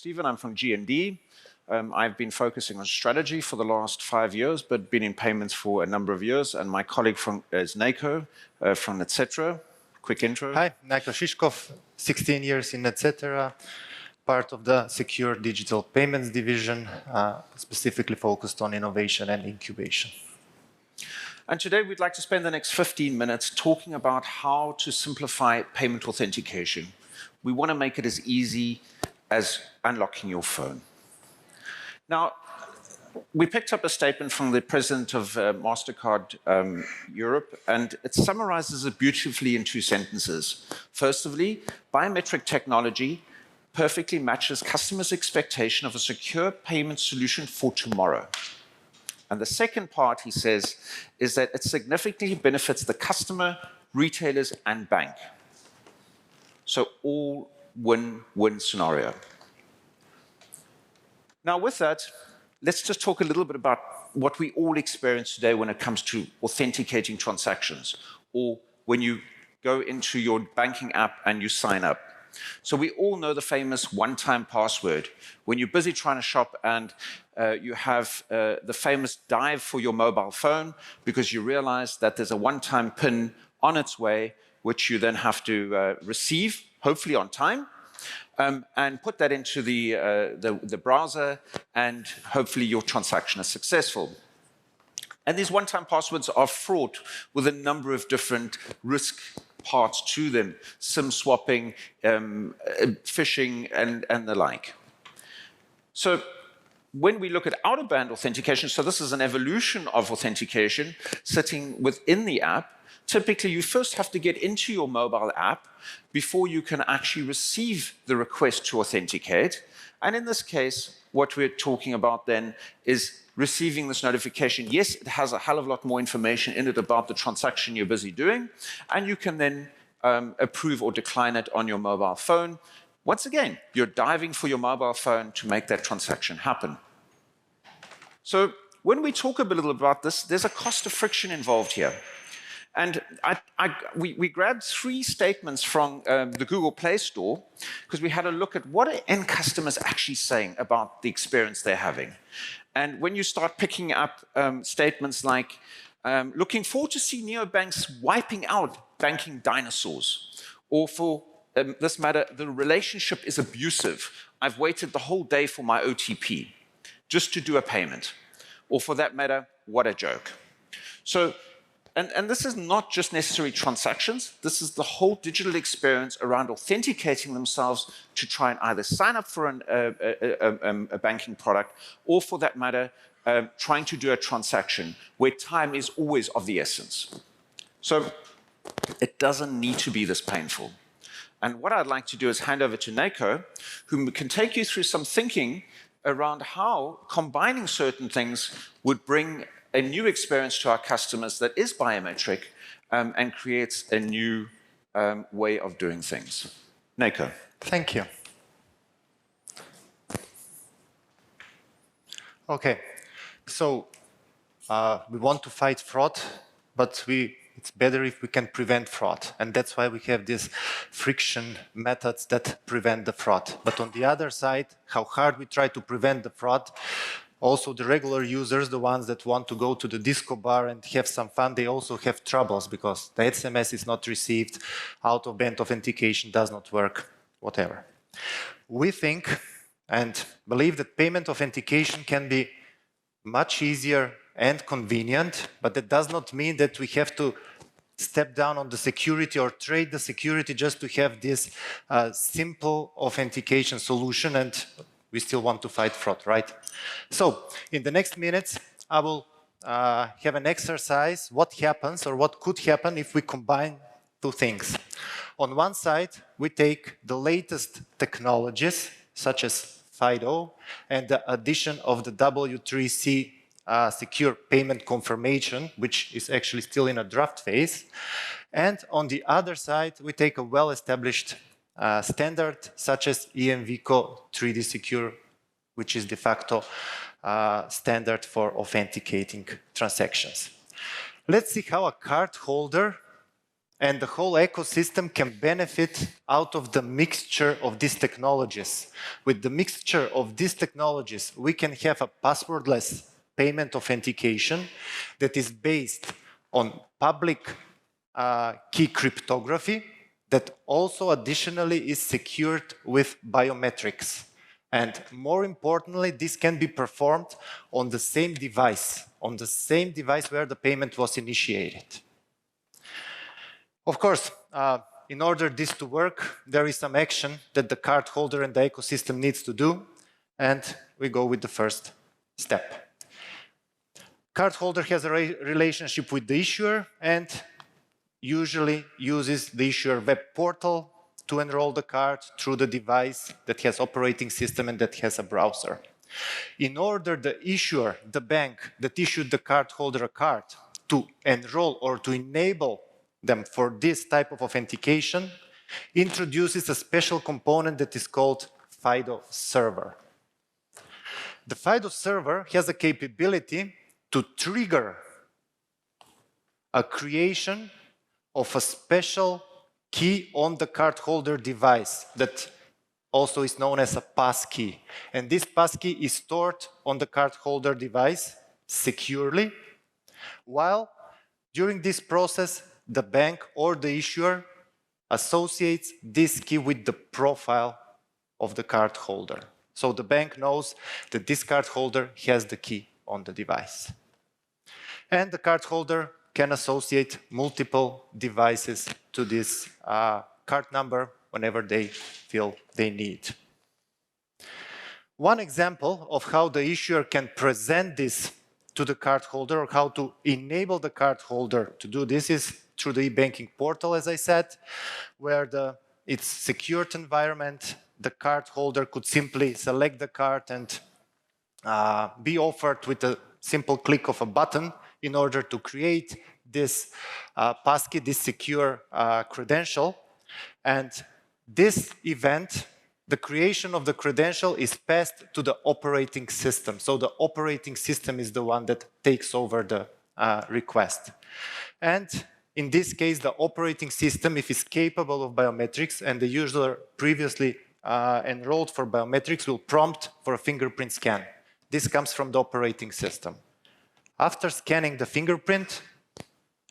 Stephen, I'm from G&D. I've been focusing on strategy for the last 5 years, but been in payments for a number of years. And my colleague is Nakjo from Netcetera. Quick intro. Hi, Nakjo Shishkov, 16 years in Netcetera, part of the secure digital payments division, specifically focused on innovation and incubation. And today we'd like to spend the next 15 minutes talking about how to simplify payment authentication. We want to make it as easy as unlocking your phone. Now, we picked up a statement from the president of MasterCard Europe, and it summarizes it beautifully in 2 sentences. Firstly, biometric technology perfectly matches customers' expectation of a secure payment solution for tomorrow. And the second part, he says, is that it significantly benefits the customer, retailers, and bank. So all win-win scenario. Now with that, let's just talk a little bit about what we all experience today when it comes to authenticating transactions, or when you go into your banking app and you sign up. So we all know the famous one-time password. When you're busy trying to shop and you have the famous dive for your mobile phone because you realize that there's a one-time PIN on its way, which you then have to receive, hopefully on time, and put that into the browser, and hopefully your transaction is successful. And these one-time passwords are fraught with a number of different risk parts to them: SIM swapping, phishing, and the like. So when we look at out-of-band authentication, so this is an evolution of authentication sitting within the app. Typically, you first have to get into your mobile app before you can actually receive the request to authenticate. And in this case, what we're talking about then is receiving this notification. Yes, it has a hell of a lot more information in it about the transaction you're busy doing, and you can then approve or decline it on your mobile phone. Once again, you're diving for your mobile phone to make that transaction happen. So when we talk a little about this, there's a cost of friction involved here. And we grabbed 3 statements from the Google Play Store because we had a look at what are end customers actually saying about the experience they're having. And when you start picking up statements like, looking forward to see neobanks wiping out banking dinosaurs, or for this matter, the relationship is abusive. I've waited the whole day for my OTP just to do a payment. Or for that matter, what a joke. So, and this is not just necessarily transactions. This is the whole digital experience around authenticating themselves to try and either sign up for a banking product, or for that matter, trying to do a transaction where time is always of the essence. So it doesn't need to be this painful. And what I'd like to do is hand over to Nakjo, who can take you through some thinking around how combining certain things would bring a new experience to our customers that is biometric and creates a new way of doing things. Nakjo. Thank you. Okay, so we want to fight fraud, but it's better if we can prevent fraud. And that's why we have these friction methods that prevent the fraud. But on the other side, how hard we try to prevent the fraud, also the regular users, the ones that want to go to the disco bar and have some fun, they also have troubles because the SMS is not received, out-of-band authentication does not work, whatever. We think and believe that payment authentication can be much easier and convenient, but that does not mean that we have to step down on the security or trade the security just to have this simple authentication solution, and we still want to fight fraud, right? So in the next minutes, I will have an exercise, what happens or what could happen if we combine 2 things. On one side, we take the latest technologies, such as FIDO, and the addition of the W3C secure payment confirmation, which is actually still in a draft phase. And on the other side, we take a well-established standard, such as EMVCo 3D Secure, which is de facto standard for authenticating transactions. Let's see how a card holder And the whole ecosystem can benefit out of the mixture of these technologies. With the mixture of these technologies, we can have a passwordless payment authentication that is based on public key cryptography that also additionally is secured with biometrics. And more importantly, this can be performed on the same device where the payment was initiated. Of course, in order this to work, there is some action that the cardholder and the ecosystem needs to do, and we go with the first step. Cardholder has a relationship with the issuer and usually uses the issuer web portal to enroll the card through the device that has operating system and that has a browser. In order the issuer, the bank that issued the cardholder a card, to enroll or to enable them for this type of authentication, introduces a special component that is called FIDO server. The FIDO server has a capability to trigger a creation of a special key on the cardholder device that also is known as a passkey. And this passkey is stored on the cardholder device securely, while during this process, the bank or the issuer associates this key with the profile of the cardholder. So the bank knows that this cardholder has the key on the device. And the cardholder can associate multiple devices to this card number whenever they feel they need. One example of how the issuer can present this to the cardholder or how to enable the cardholder to do this is through the e-banking portal, as I said, where it's secured environment. The cardholder could simply select the card and be offered with a simple click of a button in order to create this passkey, this secure credential. And this event, the creation of the credential, is passed to the operating system. So the operating system is the one that takes over the request. And in this case, the operating system, if it's capable of biometrics and the user previously enrolled for biometrics, will prompt for a fingerprint scan. This comes from the operating system. After scanning the fingerprint,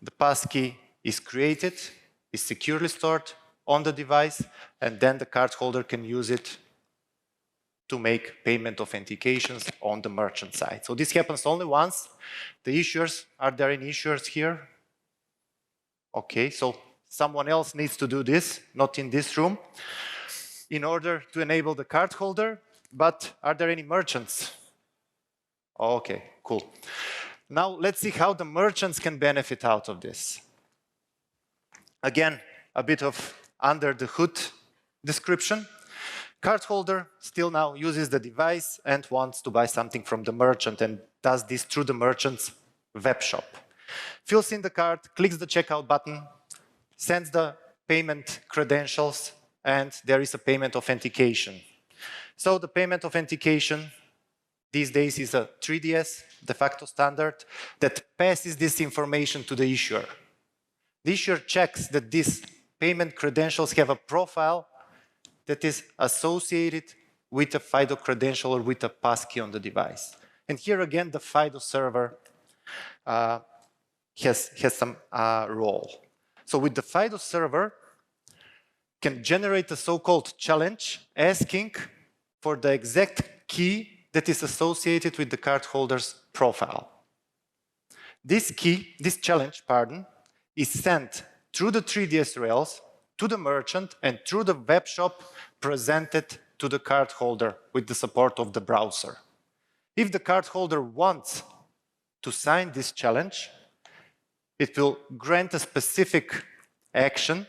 the passkey is created, is securely stored on the device, and then the cardholder can use it to make payment authentications on the merchant side. So this happens only once. The issuers, are there any issuers here? Okay, so someone else needs to do this, not in this room, in order to enable the cardholder. But are there any merchants? Okay, cool. Now let's see how the merchants can benefit out of this. Again, a bit of under the hood description. Cardholder still now uses the device and wants to buy something from the merchant and does this through the merchant's web shop. Fills in the card, clicks the checkout button, sends the payment credentials, and there is a payment authentication. So the payment authentication these days is a 3DS de facto standard that passes this information to the issuer. The issuer checks that these payment credentials have a profile that is associated with a FIDO credential or with a passkey on the device. And here again, the FIDO server has some role. So with the FIDO server, can generate a so-called challenge asking for the exact key that is associated with the cardholder's profile. This challenge, is sent through the 3DS rails to the merchant and through the web shop presented to the cardholder with the support of the browser. If the cardholder wants to sign this challenge, it will grant a specific action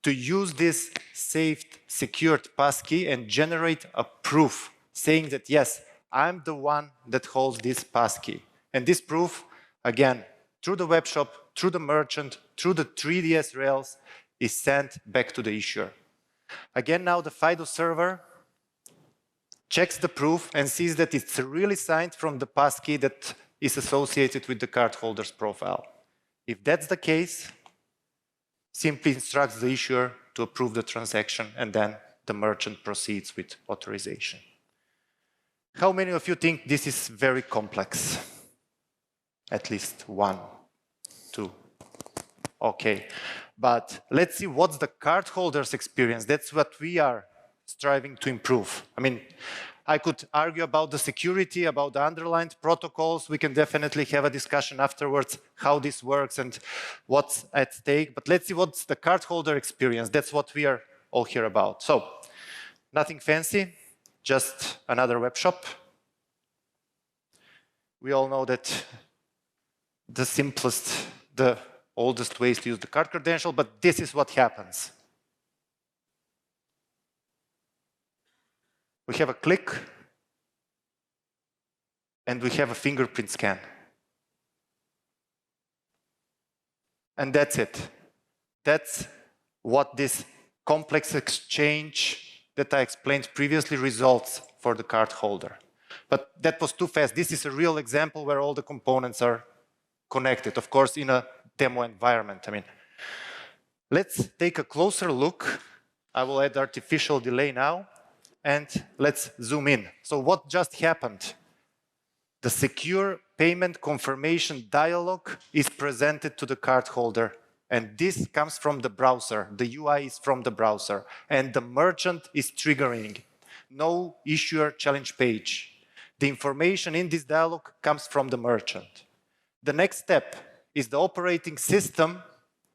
to use this saved, secured passkey and generate a proof saying that, yes, I'm the one that holds this passkey. And this proof, again, through the web shop, through the merchant, through the 3DS rails, is sent back to the issuer. Again, now the FIDO server checks the proof and sees that it's really signed from the passkey that is associated with the cardholder's profile. If that's the case, simply instructs the issuer to approve the transaction, and then the merchant proceeds with authorization. How many of you think this is very complex? At least one, two. Okay, but let's see what's the cardholder's experience. That's what we are striving to improve. I mean, I could argue about the security, about the underlined protocols. We can definitely have a discussion afterwards how this works and what's at stake. But let's see what's the cardholder experience. That's what we are all here about. So, nothing fancy, just another web shop. We all know that the simplest, the oldest way is to use the card credential, but this is what happens. We have a click, and we have a fingerprint scan. And that's it. That's what this complex exchange that I explained previously results for the cardholder. But that was too fast. This is a real example where all the components are connected, of course, in a demo environment. I mean, let's take a closer look. I will add artificial delay now. And let's zoom in. So what just happened? The secure payment confirmation dialog is presented to the cardholder. And this comes from the browser. The UI is from the browser. And the merchant is triggering. No issuer challenge page. The information in this dialog comes from the merchant. The next step is the operating system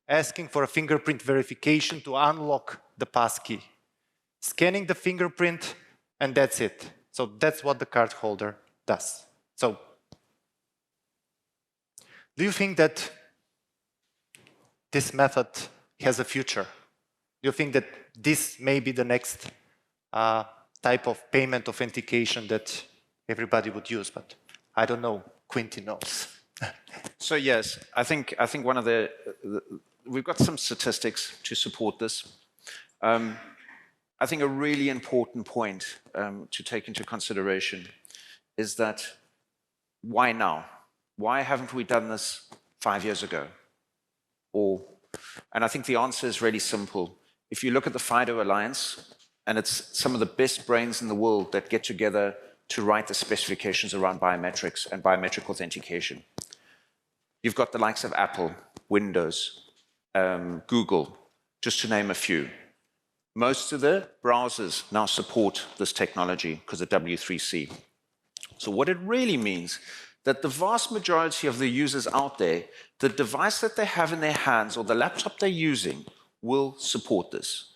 asking for a fingerprint verification to unlock the passkey. Scanning the fingerprint, and that's it. So that's what the cardholder does. So, do you think that this method has a future? Do you think that this may be the next type of payment authentication that everybody would use? But I don't know. Quintin knows. So yes, I think one of we've got some statistics to support this. I think a really important point to take into consideration is that why now? Why haven't we done this 5 years ago? And I think the answer is really simple. If you look at the FIDO Alliance, and it's some of the best brains in the world that get together to write the specifications around biometrics and biometric authentication. You've got the likes of Apple, Windows, Google, just to name a few. Most of the browsers now support this technology because of W3C. So what it really means that the vast majority of the users out there, the device that they have in their hands or the laptop they're using will support this.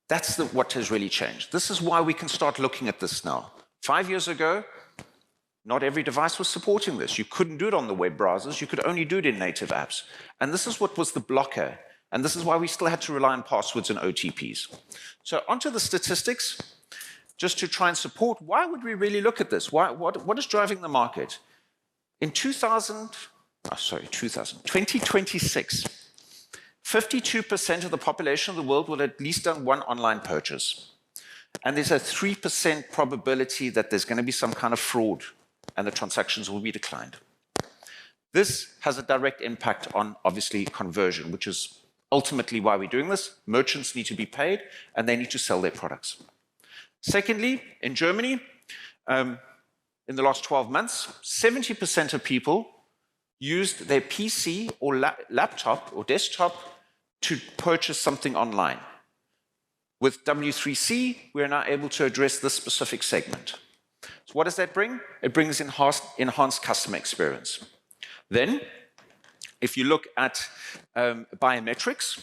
That's what has really changed. This is why we can start looking at this now. 5 years ago, not every device was supporting this. You couldn't do it on the web browsers. You could only do it in native apps. And this is what was the blocker. And this is why we still had to rely on passwords and OTPs. So onto the statistics, just to try and support, why would we really look at this? What is driving the market? In 2026, 52% of the population of the world will have at least done one online purchase. And there's a 3% probability that there's going to be some kind of fraud and the transactions will be declined. This has a direct impact on, obviously, conversion, which is ultimately why we're doing this. Merchants need to be paid, and they need to sell their products. Secondly, in Germany, in the last 12 months, 70% of people used their PC or laptop or desktop to purchase something online. With W3C, we're now able to address this specific segment. So what does that bring? It brings enhanced customer experience. Then, if you look at biometrics,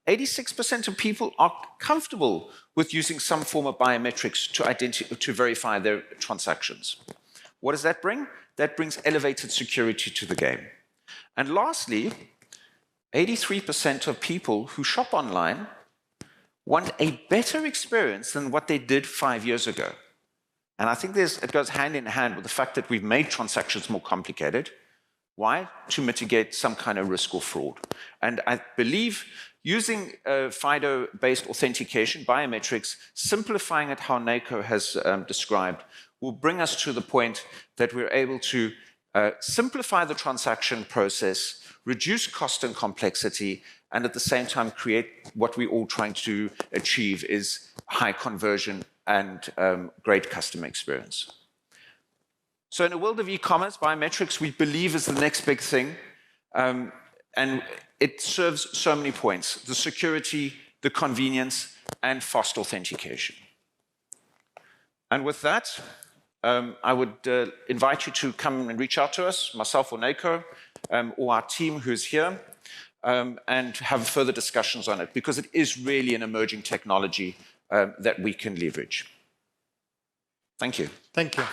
86% of people are comfortable with using some form of biometrics to verify their transactions. What does that bring? That brings elevated security to the game. And lastly, 83% of people who shop online want a better experience than what they did 5 years ago. And I think it goes hand in hand with the fact that we've made transactions more complicated. Why? To mitigate some kind of risk or fraud. And I believe using FIDO-based authentication, biometrics, simplifying it how Nakjo has described, will bring us to the point that we're able to simplify the transaction process reduce cost and complexity, and at the same time create what we're all trying to achieve is high conversion and great customer experience. So in a world of e-commerce, biometrics, we believe, is the next big thing. And it serves so many points: the security, the convenience, and fast authentication. And with that, I would invite you to come and reach out to us, myself or Nakjo, or our team who's here, and have further discussions on it, because it is really an emerging technology that we can leverage. Thank you. Thank you.